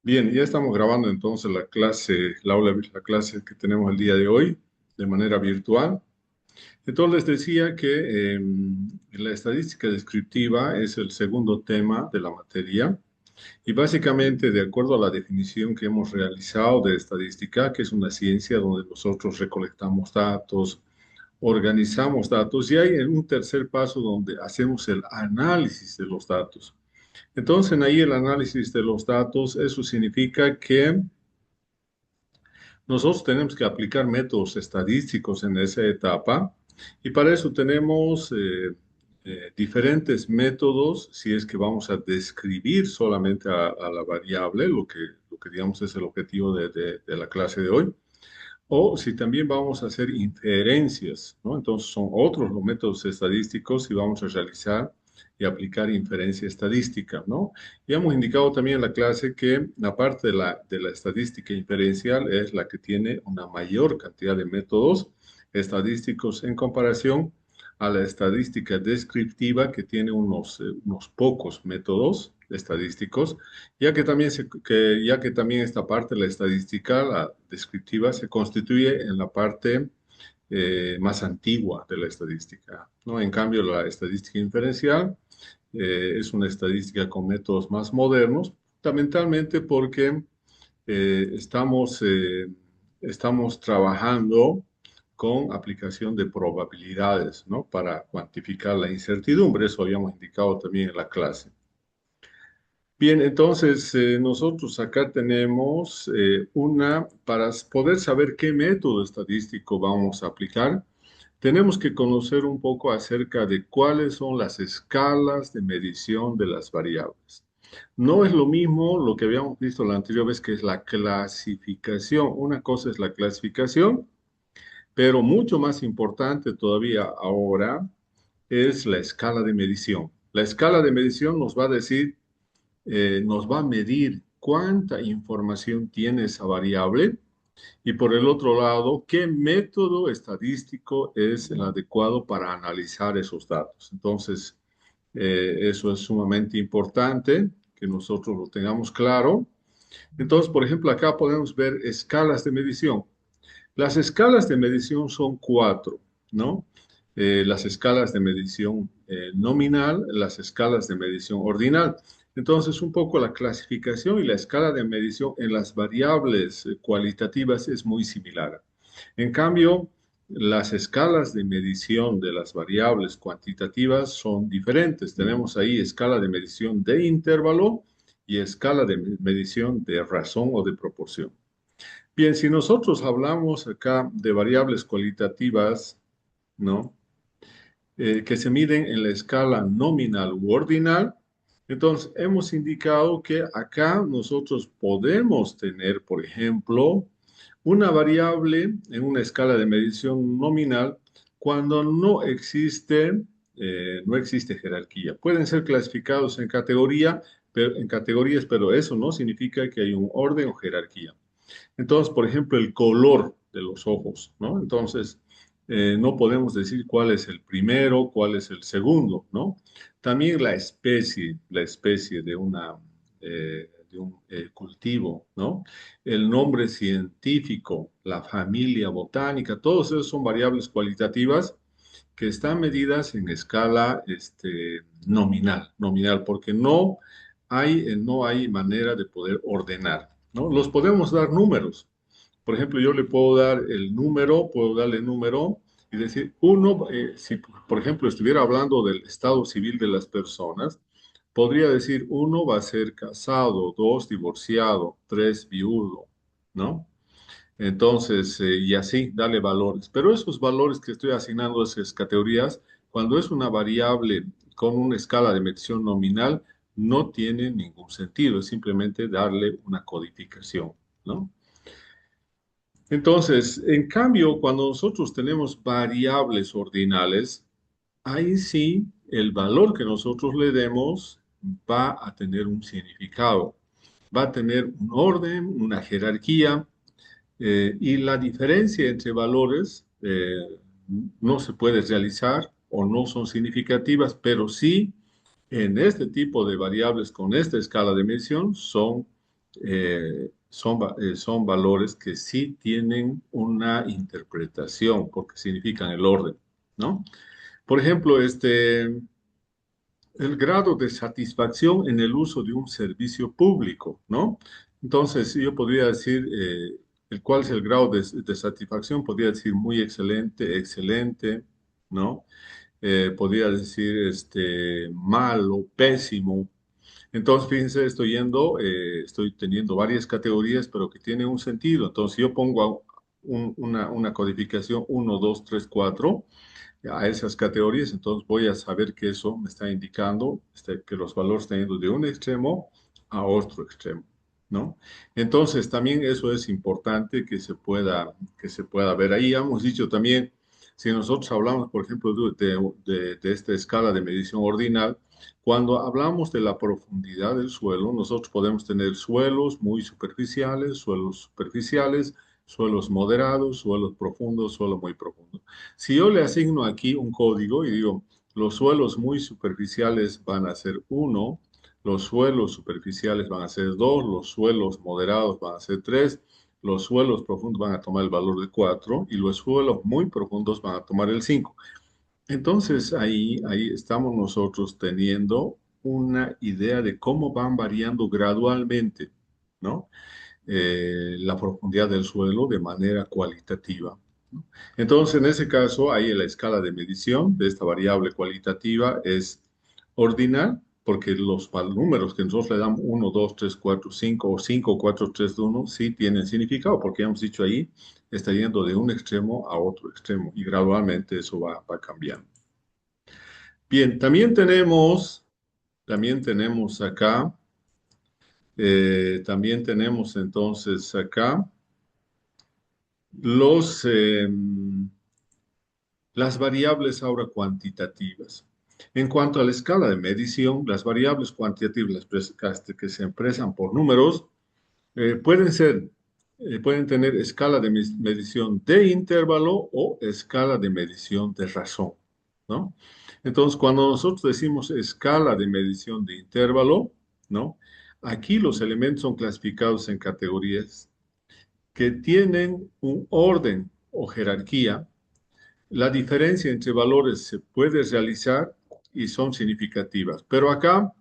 Bien, ya estamos grabando entonces la clase, la clase que tenemos el día de hoy de manera virtual. Entonces les decía que la estadística descriptiva es el segundo tema de la materia y básicamente de acuerdo a la definición que hemos realizado de estadística, que es una ciencia donde nosotros recolectamos datos, organizamos datos y hay un tercer paso donde hacemos el análisis de los datos. Entonces, en ahí el análisis de los datos, eso significa que nosotros tenemos que aplicar métodos estadísticos en esa etapa y para eso tenemos diferentes métodos si es que vamos a describir solamente a la variable, lo que digamos es el objetivo de la clase de hoy, o si también vamos a hacer inferencias, ¿no? Entonces son otros los métodos estadísticos y vamos a realizar y aplicar inferencia estadística, ¿no? Y hemos indicado también en la clase que la parte de la estadística inferencial es la que tiene una mayor cantidad de métodos estadísticos en comparación a la estadística descriptiva que tiene unos pocos métodos estadísticos, ya que también esta parte, la estadística, la descriptiva, se constituye en la parte más antigua de la estadística, ¿no? En cambio, la estadística inferencial es una estadística con métodos más modernos, fundamentalmente porque estamos trabajando con aplicación de probabilidades, ¿no? Para cuantificar la incertidumbre, eso habíamos indicado también en la clase. Bien, entonces nosotros acá tenemos para poder saber qué método estadístico vamos a aplicar, tenemos que conocer un poco acerca de cuáles son las escalas de medición de las variables. No es lo mismo lo que habíamos visto la anterior vez, que es la clasificación. Una cosa es la clasificación, pero mucho más importante todavía ahora es la escala de medición. La escala de medición nos va a decir nos va a medir cuánta información tiene esa variable y por el otro lado, qué método estadístico es el adecuado para analizar esos datos. Entonces, eso es sumamente importante que nosotros lo tengamos claro. Entonces, por ejemplo, acá podemos ver escalas de medición. Las escalas de medición son cuatro, ¿no? Las escalas de medición nominal, las escalas de medición ordinal. Entonces, un poco la clasificación y la escala de medición en las variables cualitativas es muy similar. En cambio, las escalas de medición de las variables cuantitativas son diferentes. Tenemos ahí escala de medición de intervalo y escala de medición de razón o de proporción. Bien, si nosotros hablamos acá de variables cualitativas, ¿no? Que se miden en la escala nominal u ordinal, entonces hemos indicado que acá nosotros podemos tener, por ejemplo, una variable en una escala de medición nominal cuando no existe jerarquía. Pueden ser clasificados en categorías, pero eso no significa que hay un orden o jerarquía. Entonces, por ejemplo, el color de los ojos, ¿no? Entonces, no podemos decir cuál es el primero, cuál es el segundo, ¿no? También la especie de un cultivo, ¿no? El nombre científico, la familia botánica, todos esos son variables cualitativas que están medidas en escala nominal, porque no hay manera de poder ordenar, ¿no? Los podemos dar números. Por ejemplo, yo le puedo dar el número, puedo darle número y decir, uno, si por ejemplo estuviera hablando del estado civil de las personas, podría decir, uno va a ser casado, dos divorciado, tres viudo, ¿no? Entonces, y así, darle valores. Pero esos valores que estoy asignando a esas categorías, cuando es una variable con una escala de medición nominal, no tiene ningún sentido, es simplemente darle una codificación, ¿no? Entonces, en cambio, cuando nosotros tenemos variables ordinales, ahí sí el valor que nosotros le demos va a tener un significado, va a tener un orden, una jerarquía, y la diferencia entre valores no se puede realizar o no son significativas, pero sí en este tipo de variables con esta escala de medición son son valores que sí tienen una interpretación porque significan el orden, ¿no? Por ejemplo, el grado de satisfacción en el uso de un servicio público, ¿no? Entonces, yo podría decir, ¿cuál es el grado de satisfacción? Podría decir muy excelente, excelente, ¿no? Podría decir malo, pésimo. Entonces, fíjense, estoy teniendo varias categorías, pero que tienen un sentido. Entonces, yo pongo una codificación 1, 2, 3, 4 a esas categorías, entonces voy a saber que eso me está indicando que los valores están yendo de un extremo a otro extremo, ¿no? Entonces, también eso es importante que se pueda ver. Ahí hemos dicho también, si nosotros hablamos, por ejemplo, de esta escala de medición ordinal, cuando hablamos de la profundidad del suelo, nosotros podemos tener suelos superficiales, suelos moderados, suelos profundos, suelo muy profundo. Si yo le asigno aquí un código y digo, los suelos muy superficiales van a ser 1, los suelos superficiales van a ser 2, los suelos moderados van a ser 3, los suelos profundos van a tomar el valor de 4 y los suelos muy profundos van a tomar el 5. Entonces ahí estamos nosotros teniendo una idea de cómo van variando gradualmente, ¿no? La profundidad del suelo de manera cualitativa, ¿no? Entonces, en ese caso, ahí la escala de medición de esta variable cualitativa es ordinal, porque los números que nosotros le damos 1, 2, 3, 4, 5 o 5, 4, 3, 2, 1 sí tienen significado, porque ya hemos dicho ahí, está yendo de un extremo a otro extremo y gradualmente eso va cambiando. Bien, también tenemos acá, también tenemos entonces acá los, las variables ahora cuantitativas. En cuanto a la escala de medición, las variables cuantitativas que se expresan por números eh, pueden ser, pueden tener escala de medición de intervalo o escala de medición de razón, ¿no? Entonces, cuando nosotros decimos escala de medición de intervalo, ¿no? Aquí los elementos son clasificados en categorías que tienen un orden o jerarquía. La diferencia entre valores se puede realizar y son significativas, pero acá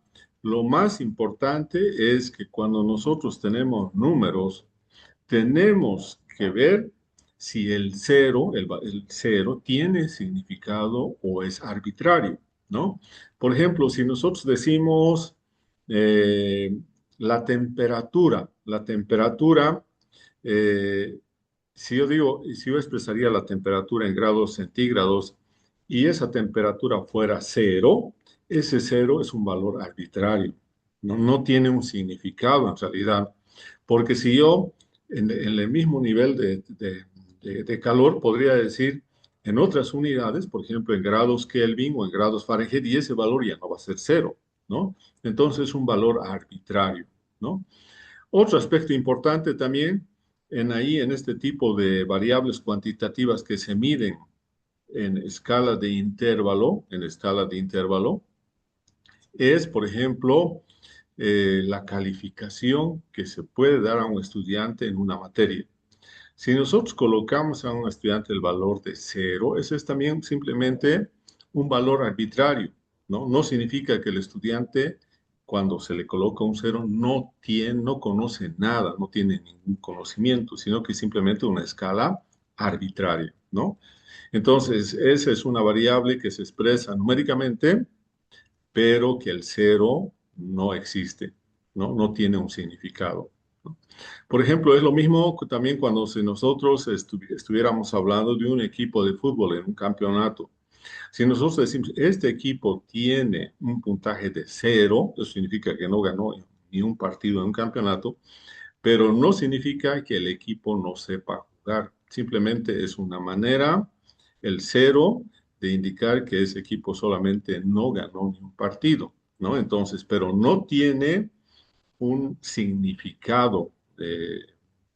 lo más importante es que cuando nosotros tenemos números, tenemos que ver si el cero tiene significado o es arbitrario, ¿no? Por ejemplo, si nosotros decimos eh, la temperatura, eh, si yo expresaría la temperatura en grados centígrados y esa temperatura fuera cero, ese cero es un valor arbitrario, no tiene un significado en realidad, porque si yo en el mismo nivel de calor podría decir en otras unidades, por ejemplo en grados Kelvin o en grados Fahrenheit, y ese valor ya no va a ser cero, ¿no? Entonces es un valor arbitrario, ¿no? Otro aspecto importante también en este tipo de variables cuantitativas que se miden en escala de intervalo, es, por ejemplo, la calificación que se puede dar a un estudiante en una materia. Si nosotros colocamos a un estudiante el valor de cero, ese es también simplemente un valor arbitrario, ¿no? No significa que el estudiante, cuando se le coloca un cero, no conoce nada, no tiene ningún conocimiento, sino que es simplemente una escala arbitraria, ¿no? Entonces, esa es una variable que se expresa numéricamente, pero que el cero no existe, ¿no? No tiene un significado, ¿no? Por ejemplo, es lo mismo también cuando si nosotros estuviéramos hablando de un equipo de fútbol en un campeonato. Si nosotros decimos, este equipo tiene un puntaje de cero, eso significa que no ganó ni un partido en un campeonato, pero no significa que el equipo no sepa jugar. Simplemente es una manera, el cero, de indicar que ese equipo solamente no ganó ni un partido, ¿no? Entonces, pero no tiene un significado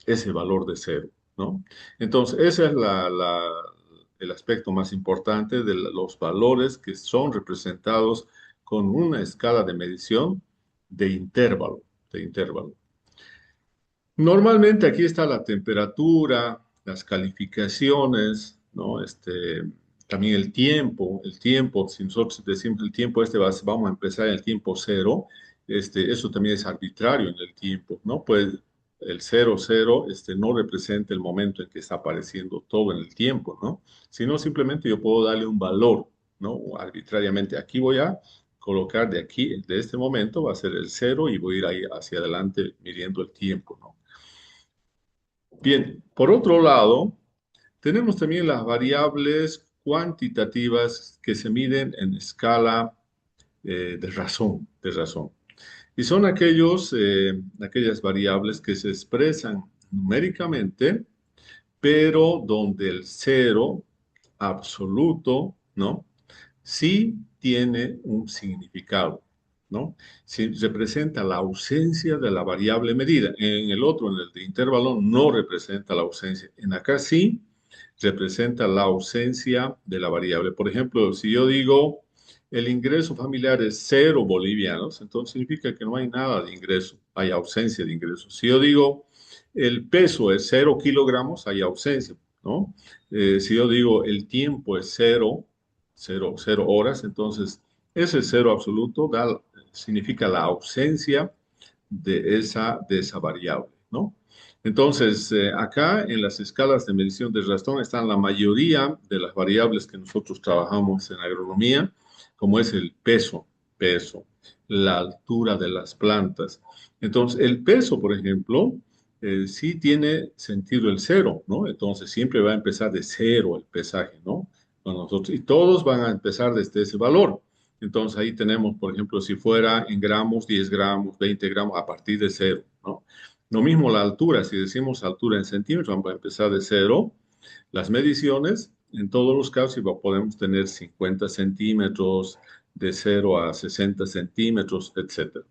ese valor de cero, ¿no? Entonces, ese es el aspecto más importante de los valores que son representados con una escala de medición de intervalo, de intervalo. Normalmente aquí está la temperatura, las calificaciones, ¿no? También el tiempo, si nosotros decimos el tiempo vamos a empezar en el tiempo cero, eso también es arbitrario en el tiempo, ¿no? Pues el cero, cero, no representa el momento en que está apareciendo todo en el tiempo, ¿no? Sino simplemente yo puedo darle un valor, ¿no? Arbitrariamente. Aquí voy a colocar de aquí, de este momento, va a ser el cero y voy a ir ahí hacia adelante midiendo el tiempo, ¿no? Bien, por otro lado, tenemos también las variables cuantitativas que se miden en escala de razón. Y son aquellas variables que se expresan numéricamente, pero donde el cero absoluto, ¿no? Sí tiene un significado, ¿no? Si representa la ausencia de la variable medida. En el otro, en el de intervalo, no representa la ausencia. En acá sí representa la ausencia de la variable. Por ejemplo, si yo digo el ingreso familiar es 0 bolivianos, entonces significa que no hay nada de ingreso, hay ausencia de ingreso. Si yo digo el peso es 0 kilogramos, hay ausencia, ¿no? Si yo digo el tiempo es cero horas, entonces ese cero absoluto significa la ausencia de esa variable, ¿no? Entonces, acá en las escalas de medición de Rastón están la mayoría de las variables que nosotros trabajamos en agronomía, como es el peso, la altura de las plantas. Entonces, el peso, por ejemplo, sí tiene sentido el cero, ¿no? Entonces, siempre va a empezar de cero el pesaje, ¿no? Con nosotros, y todos van a empezar desde ese valor. Entonces, ahí tenemos, por ejemplo, si fuera en gramos, 10 gramos, 20 gramos, a partir de cero, ¿no? Lo mismo la altura, si decimos altura en centímetros, vamos a empezar de cero. Las mediciones, en todos los casos, podemos tener 50 centímetros, de 0 a 60 centímetros, etcétera.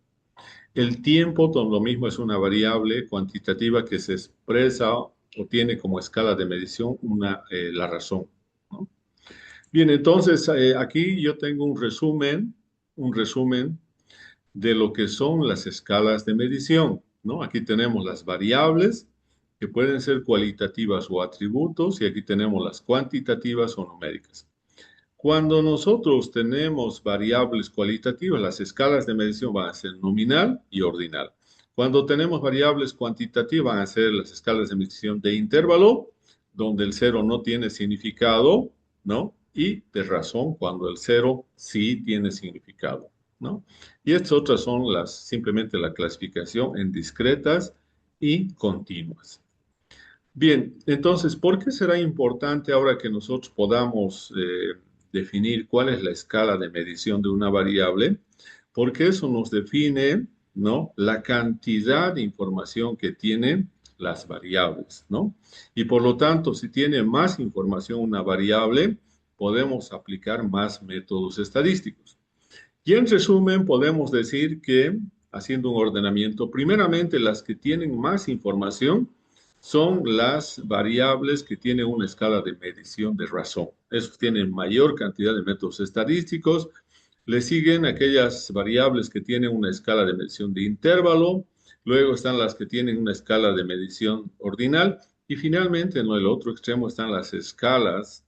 El tiempo, lo mismo, es una variable cuantitativa que se expresa o tiene como escala de medición la razón, ¿no? Bien, entonces aquí yo tengo un resumen de lo que son las escalas de medición, ¿no? Aquí tenemos las variables que pueden ser cualitativas o atributos y aquí tenemos las cuantitativas o numéricas. Cuando nosotros tenemos variables cualitativas, las escalas de medición van a ser nominal y ordinal. Cuando tenemos variables cuantitativas, van a ser las escalas de medición de intervalo, donde el cero no tiene significado, ¿no? Y de razón, cuando el cero sí tiene significado, ¿no? Y estas otras son simplemente la clasificación en discretas y continuas. Bien, entonces, ¿por qué será importante ahora que nosotros podamos definir cuál es la escala de medición de una variable? Porque eso nos define, ¿no? La cantidad de información que tienen las variables, ¿no? Y por lo tanto, si tiene más información una variable, podemos aplicar más métodos estadísticos. Y en resumen, podemos decir que, haciendo un ordenamiento, primeramente las que tienen más información son las variables que tienen una escala de medición de razón. Esos tienen mayor cantidad de métodos estadísticos. Le siguen aquellas variables que tienen una escala de medición de intervalo. Luego están las que tienen una escala de medición ordinal. Y finalmente, en el otro extremo están las escalas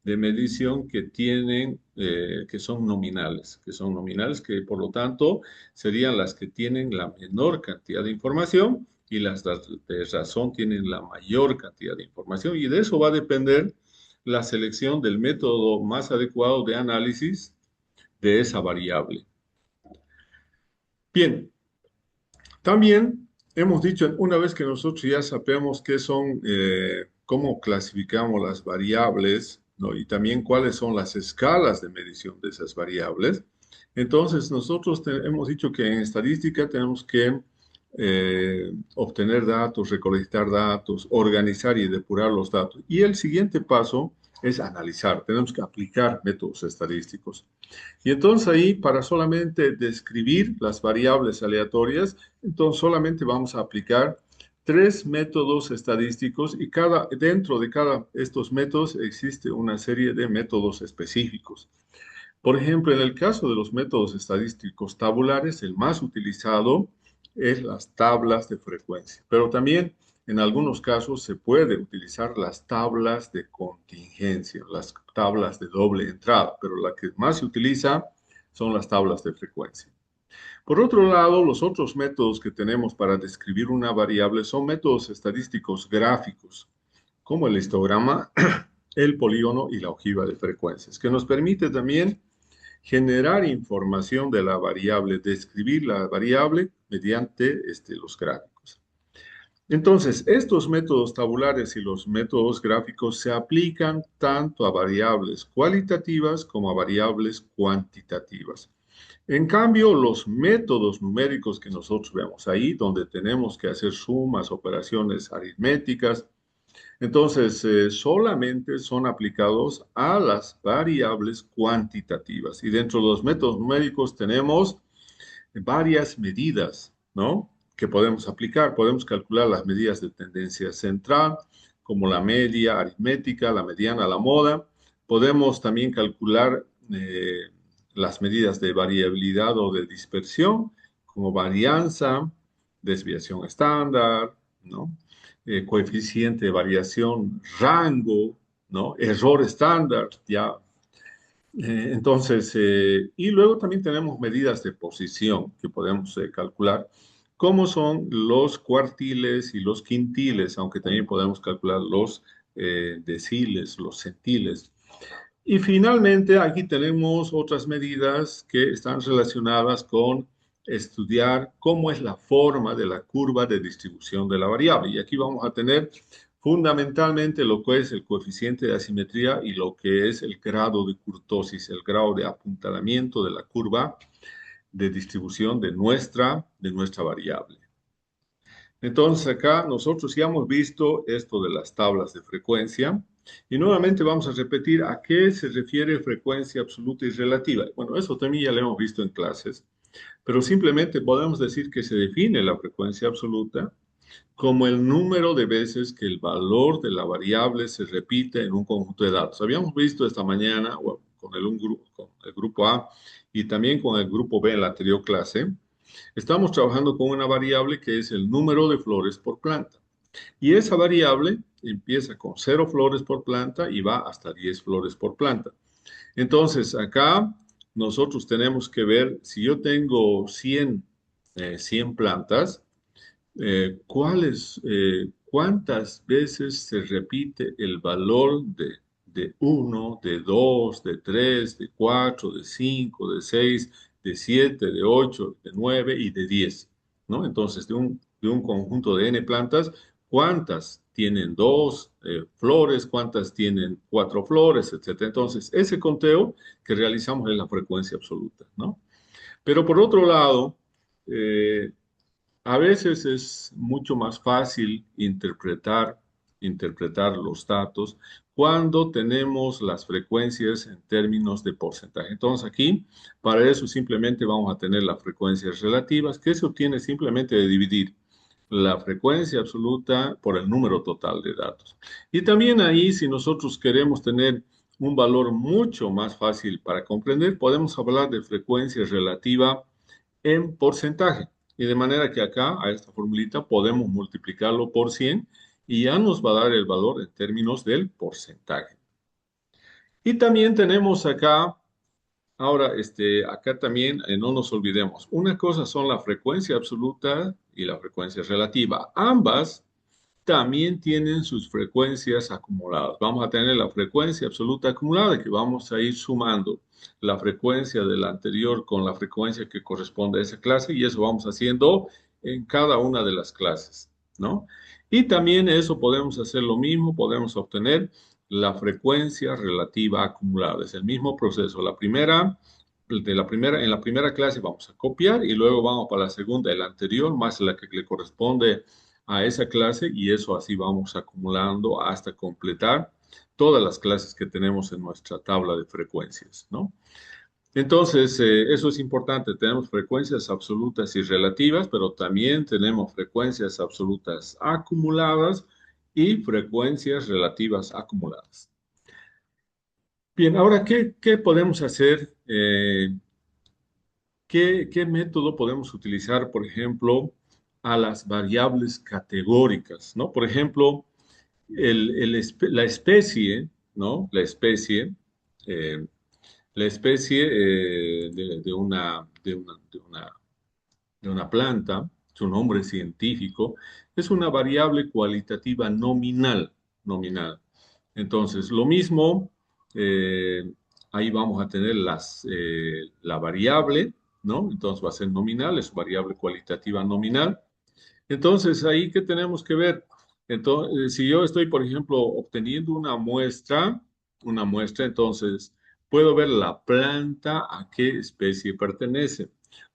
de medición que son nominales, que por lo tanto serían las que tienen la menor cantidad de información y las de razón tienen la mayor cantidad de información. Y de eso va a depender la selección del método más adecuado de análisis de esa variable. Bien, también hemos dicho, una vez que nosotros ya sabemos qué son, cómo clasificamos las variables, ¿no? Y también cuáles son las escalas de medición de esas variables, entonces nosotros hemos dicho que en estadística tenemos que obtener datos, recolectar datos, organizar y depurar los datos. Y el siguiente paso es analizar, tenemos que aplicar métodos estadísticos. Y entonces ahí, para solamente describir las variables aleatorias, entonces solamente vamos a aplicar tres métodos estadísticos y dentro de cada estos métodos existe una serie de métodos específicos. Por ejemplo, en el caso de los métodos estadísticos tabulares, el más utilizado es las tablas de frecuencia. Pero también en algunos casos se puede utilizar las tablas de contingencia, las tablas de doble entrada, pero la que más se utiliza son las tablas de frecuencia. Por otro lado, los otros métodos que tenemos para describir una variable son métodos estadísticos gráficos, como el histograma, el polígono y la ojiva de frecuencias, que nos permite también generar información de la variable, describir la variable mediante los gráficos. Entonces, estos métodos tabulares y los métodos gráficos se aplican tanto a variables cualitativas como a variables cuantitativas. En cambio, los métodos numéricos que nosotros vemos ahí, donde tenemos que hacer sumas, operaciones aritméticas, entonces solamente son aplicados a las variables cuantitativas. Y dentro de los métodos numéricos tenemos varias medidas, ¿no? Que podemos aplicar. Podemos calcular las medidas de tendencia central, como la media aritmética, la mediana, la moda. Podemos también calcular las medidas de variabilidad o de dispersión, como varianza, desviación estándar, ¿no? Coeficiente de variación, rango, ¿no? Error estándar, ya. Y luego también tenemos medidas de posición que podemos calcular, como son los cuartiles y los quintiles, aunque también podemos calcular los deciles, los centiles. Y finalmente, aquí tenemos otras medidas que están relacionadas con estudiar cómo es la forma de la curva de distribución de la variable. Y aquí vamos a tener fundamentalmente lo que es el coeficiente de asimetría y lo que es el grado de kurtosis, el grado de apuntalamiento de la curva de distribución de nuestra variable. Entonces acá nosotros ya hemos visto esto de las tablas de frecuencia y nuevamente vamos a repetir a qué se refiere frecuencia absoluta y relativa. Bueno, eso también ya lo hemos visto en clases, pero simplemente podemos decir que se define la frecuencia absoluta como el número de veces que el valor de la variable se repite en un conjunto de datos. Habíamos visto esta mañana con con el grupo A y también con el grupo B en la anterior clase. Estamos trabajando con una variable que es el número de flores por planta. Y esa variable empieza con 0 flores por planta y va hasta 10 flores por planta. Entonces, acá nosotros tenemos que ver, si yo tengo 100 plantas, cuántas veces se repite el valor de 1, de 2, de 3, de 4, de 5, de 6, de 7, de 8, de 9 y de 10, ¿no? Entonces, de un conjunto de n plantas, ¿cuántas tienen 2 flores? ¿Cuántas tienen 4 flores? Etcétera. Entonces, ese conteo que realizamos es la frecuencia absoluta, ¿no? Pero por otro lado, eh, a veces es mucho más fácil interpretar los datos cuando tenemos las frecuencias en términos de porcentaje. Entonces aquí, para eso simplemente vamos a tener las frecuencias relativas, que se obtiene simplemente de dividir la frecuencia absoluta por el número total de datos. Y también ahí, si nosotros queremos tener un valor mucho más fácil para comprender, podemos hablar de frecuencia relativa en porcentaje. Y de manera que acá, a esta formulita, podemos multiplicarlo por 100 y ya nos va a dar el valor en términos del porcentaje. Y también tenemos acá, ahora, acá también, no nos olvidemos, una cosa son la frecuencia absoluta y la frecuencia relativa. Ambas también tienen sus frecuencias acumuladas. Vamos a tener la frecuencia absoluta acumulada que vamos a ir sumando la frecuencia de la anterior con la frecuencia que corresponde a esa clase y eso vamos haciendo en cada una de las clases, ¿no? Y también eso podemos hacer lo mismo, podemos obtener la frecuencia relativa acumulada. Es el mismo proceso. En la primera clase vamos a copiar y luego vamos para la segunda, el anterior, más la que le corresponde a esa clase y eso así vamos acumulando hasta completar todas las clases que tenemos en nuestra tabla de frecuencias, ¿no? Entonces, eso es importante. Tenemos frecuencias absolutas y relativas, pero también tenemos frecuencias absolutas acumuladas y frecuencias relativas acumuladas. Bien, ahora, ¿qué podemos hacer? ¿Qué método podemos utilizar, por ejemplo, a las variables categóricas, ¿no? Por ejemplo, la especie, ¿no? Eh, la especie de una planta, su nombre científico, es una variable cualitativa nominal, nominal. Entonces, lo mismo, eh, ahí vamos a tener la variable, ¿no? Entonces va a ser nominal, es variable cualitativa nominal. Entonces, ahí, ¿qué tenemos que ver? Entonces, si yo estoy, por ejemplo, obteniendo una muestra, entonces puedo ver la planta a qué especie pertenece.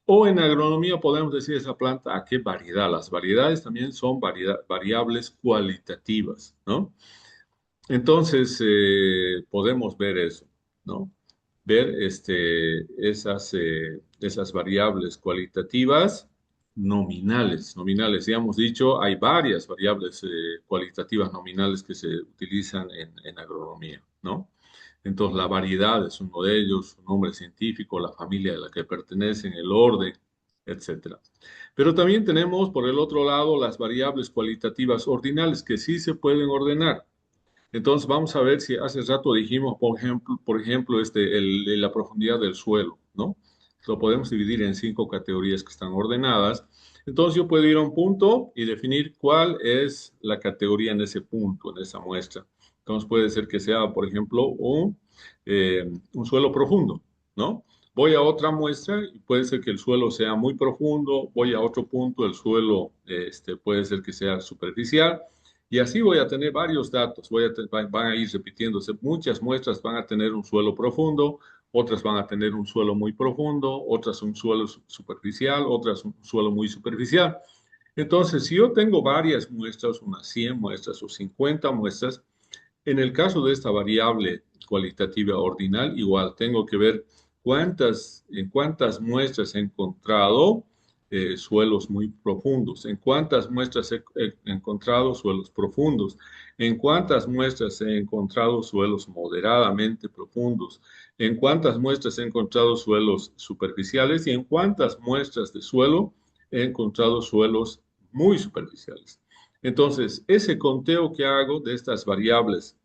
O en agronomía podemos decir esa planta a qué variedad. Las variedades también son variables cualitativas, ¿no? Entonces, podemos ver eso, ¿no? Ver esas variables cualitativas nominales. Nominales, ya hemos dicho, hay varias variables cualitativas nominales que se utilizan en agronomía, ¿no? Entonces, la variedad es uno de ellos, su nombre científico, la familia a la que pertenecen, el orden, etcétera. Pero también tenemos, por el otro lado, las variables cualitativas ordinales que sí se pueden ordenar. Entonces vamos a ver si hace rato dijimos, por ejemplo, la profundidad del suelo, ¿no? Lo podemos dividir en 5 categorías que están ordenadas. Entonces yo puedo ir a un punto y definir cuál es la categoría en ese punto, en esa muestra. Entonces puede ser que sea, por ejemplo, un suelo profundo, ¿no? Voy a otra muestra y puede ser que el suelo sea muy profundo. Voy a otro punto, el suelo puede ser que sea superficial. Y así voy a tener varios datos, van a ir repitiéndose. Muchas muestras van a tener un suelo profundo, otras van a tener un suelo muy profundo, otras un suelo superficial, otras un suelo muy superficial. Entonces, si yo tengo varias muestras, unas 100 muestras o 50 muestras, en el caso de esta variable cualitativa ordinal, igual tengo que ver en cuántas muestras he encontrado suelos muy profundos, en cuántas muestras he encontrado suelos profundos, en cuántas muestras he encontrado suelos moderadamente profundos, en cuántas muestras he encontrado suelos superficiales y en cuántas muestras de suelo he encontrado suelos muy superficiales. Entonces, ese conteo que hago de estas variables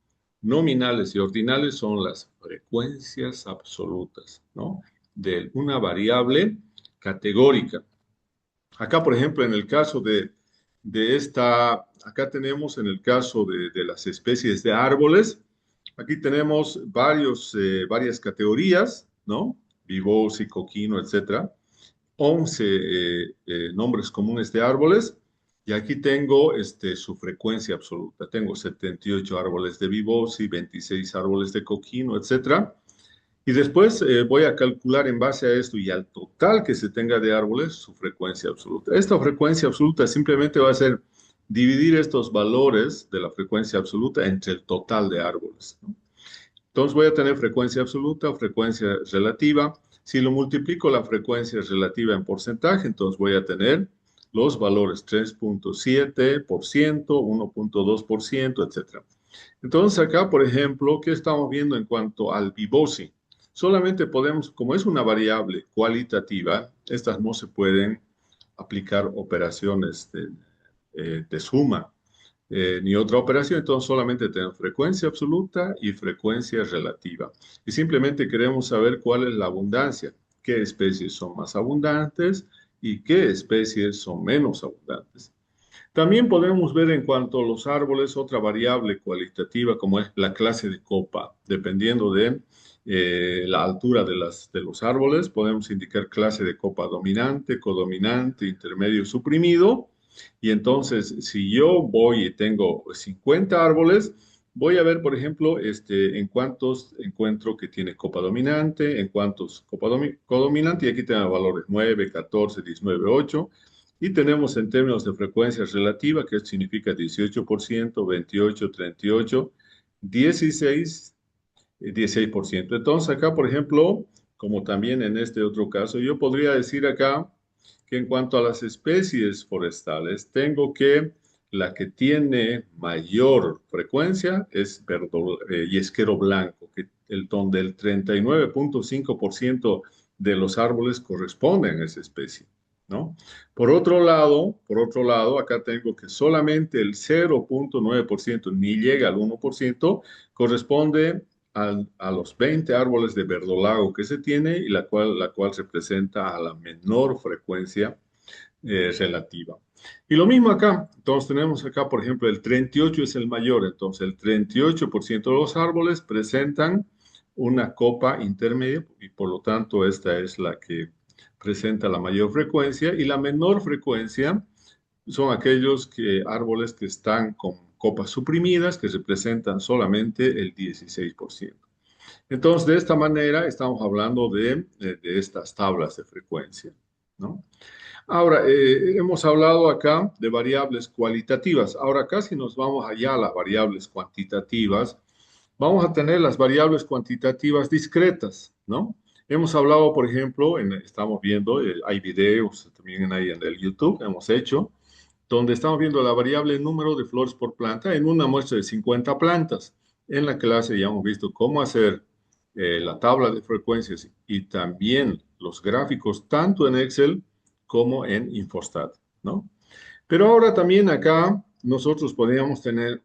nominales y ordinales son las frecuencias absolutas, ¿no? De una variable categórica. Acá, por ejemplo, en el caso acá tenemos en el caso de las especies de árboles, aquí tenemos varias categorías, ¿no? Vivosi, coquino, etcétera. 11 nombres comunes de árboles y aquí tengo su frecuencia absoluta. Tengo 78 árboles de Vivosi, 26 árboles de coquino, etcétera. Y después voy a calcular en base a esto y al total que se tenga de árboles su frecuencia absoluta. Esta frecuencia absoluta simplemente va a ser dividir estos valores de la frecuencia absoluta entre el total de árboles, ¿no? Entonces voy a tener frecuencia absoluta, frecuencia relativa. Si lo multiplico la frecuencia relativa en porcentaje, entonces voy a tener los valores 3.7%, 1.2%, etcétera. Entonces acá, por ejemplo, ¿qué estamos viendo en cuanto al Vivosi? Solamente podemos, como es una variable cualitativa, estas no se pueden aplicar operaciones de suma ni otra operación, entonces solamente tenemos frecuencia absoluta y frecuencia relativa. Y simplemente queremos saber cuál es la abundancia, qué especies son más abundantes y qué especies son menos abundantes. También podemos ver en cuanto a los árboles otra variable cualitativa como es la clase de copa. Dependiendo de la altura de los árboles, podemos indicar clase de copa dominante, codominante, intermedio, suprimido. Y entonces, si yo voy y tengo 50 árboles, voy a ver, por ejemplo, en cuántos encuentro que tiene copa dominante, en cuántos copa codominante, y aquí tengo valores 9, 14, 19, 8. Y tenemos en términos de frecuencia relativa, que significa 18%, 28, 38, 16, 16%. Entonces acá, por ejemplo, como también en este otro caso, yo podría decir acá que en cuanto a las especies forestales, tengo que la que tiene mayor frecuencia es yesquero blanco, que donde el 39.5% de los árboles corresponden a esa especie. ¿no? Por otro lado, acá tengo que solamente el 0,9%, ni llega al 1%, corresponde a los 20 árboles de verdolago que se tiene y la cual representa a la menor frecuencia relativa. Y lo mismo acá. Entonces tenemos acá, por ejemplo, el 38 es el mayor. Entonces el 38% de los árboles presentan una copa intermedia y por lo tanto esta es la que presenta la mayor frecuencia y la menor frecuencia son aquellos árboles que están con copas suprimidas que representan solamente el 16%. Entonces, de esta manera estamos hablando de estas tablas de frecuencia, ¿no? Ahora, hemos hablado acá de variables cualitativas. Ahora, acá si nos vamos allá a las variables cuantitativas, vamos a tener las variables cuantitativas discretas, ¿no? Hemos hablado, por ejemplo, estamos viendo, hay videos también ahí en el YouTube, hemos hecho, donde estamos viendo la variable número de flores por planta en una muestra de 50 plantas. En la clase ya hemos visto cómo hacer la tabla de frecuencias y también los gráficos, tanto en Excel como en Infostat, ¿no? Pero ahora también acá nosotros podríamos tener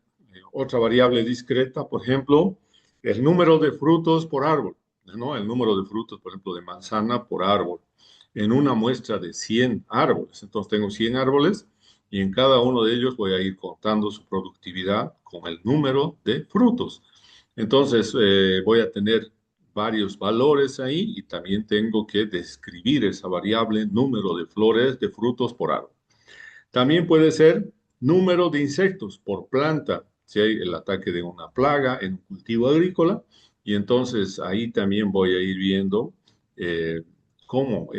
otra variable discreta, por ejemplo, el número de frutos por árbol, ¿no? El número de frutos, por ejemplo, de manzana por árbol, en una muestra de 100 árboles. Entonces tengo 100 árboles y en cada uno de ellos voy a ir contando su productividad con el número de frutos. Entonces voy a tener varios valores ahí y también tengo que describir esa variable número de flores de frutos por árbol. También puede ser número de insectos por planta, si hay el ataque de una plaga en un cultivo agrícola, y entonces ahí también voy a ir viendo eh, cómo,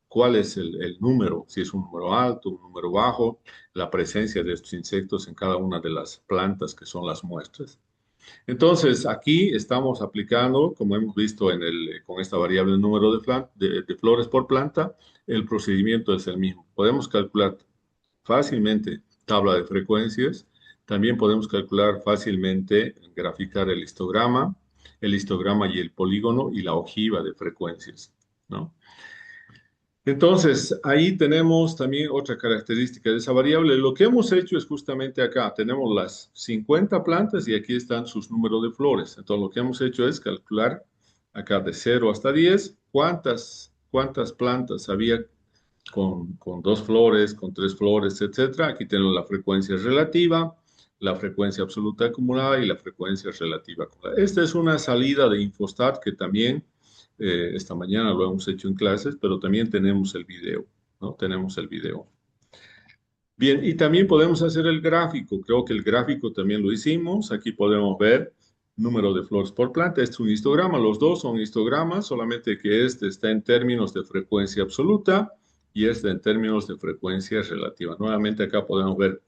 cuál es el número, si es un número alto, un número bajo, la presencia de estos insectos en cada una de las plantas que son las muestras. Entonces, aquí estamos aplicando, como hemos visto con esta variable número de flores por planta, el procedimiento es el mismo. Podemos calcular fácilmente tabla de frecuencias. También podemos calcular fácilmente, graficar el histograma y el polígono y la ojiva de frecuencias, ¿no? Entonces, ahí tenemos también otra característica de esa variable. Lo que hemos hecho es justamente acá, tenemos las 50 plantas y aquí están sus números de flores. Entonces, lo que hemos hecho es calcular acá de 0 hasta 10 cuántas plantas había con dos flores, con tres flores, etcétera. Aquí tenemos la frecuencia relativa, la frecuencia absoluta acumulada y la frecuencia relativa acumulada. Esta es una salida de Infostat que también esta mañana lo hemos hecho en clases, pero también tenemos el video, ¿no? Tenemos el video. Bien, y también podemos hacer el gráfico. Creo que el gráfico también lo hicimos. Aquí podemos ver número de flores por planta. Este es un histograma. Los dos son histogramas, solamente que este está en términos de frecuencia absoluta y este en términos de frecuencia relativa. Nuevamente acá podemos ver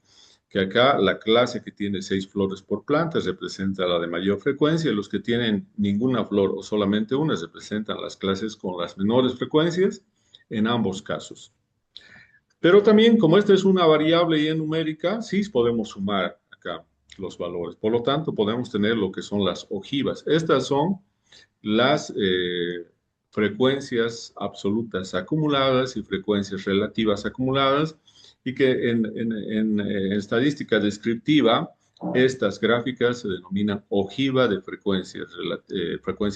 que acá la clase que tiene 6 flores por planta representa la de mayor frecuencia y los que tienen ninguna flor o solamente una representan las clases con las menores frecuencias en ambos casos. Pero también, como esta es una variable y numérica, sí podemos sumar acá los valores. Por lo tanto, podemos tener lo que son las ojivas. Estas son las frecuencias absolutas acumuladas y frecuencias relativas acumuladas y que en estadística descriptiva, estas gráficas se denominan ojiva de frecuencia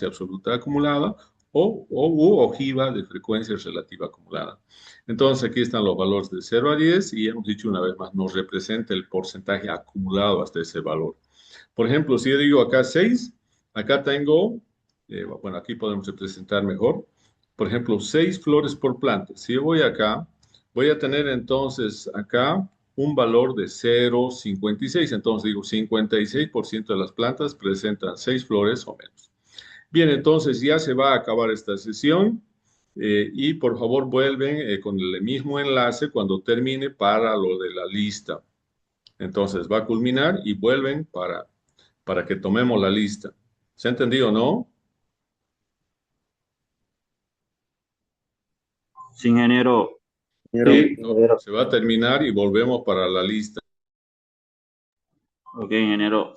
absoluta acumulada u ojiva de frecuencia relativa acumulada. Entonces aquí están los valores de 0 a 10 y hemos dicho una vez más, nos representa el porcentaje acumulado hasta ese valor. Por ejemplo, si yo digo acá 6, acá tengo, bueno, aquí podemos representar mejor, por ejemplo, 6 flores por planta. Si yo voy acá, voy a tener entonces acá un valor de 0,56. Entonces digo, 56% de las plantas presentan 6 flores o menos. Bien, entonces ya se va a acabar esta sesión y por favor vuelven con el mismo enlace cuando termine para lo de la lista. Entonces va a culminar y vuelven para que tomemos la lista. ¿Se ha entendido, no? Sí, ingeniero. Sí, no, se va a terminar y volvemos para la lista. Ok, ingeniero.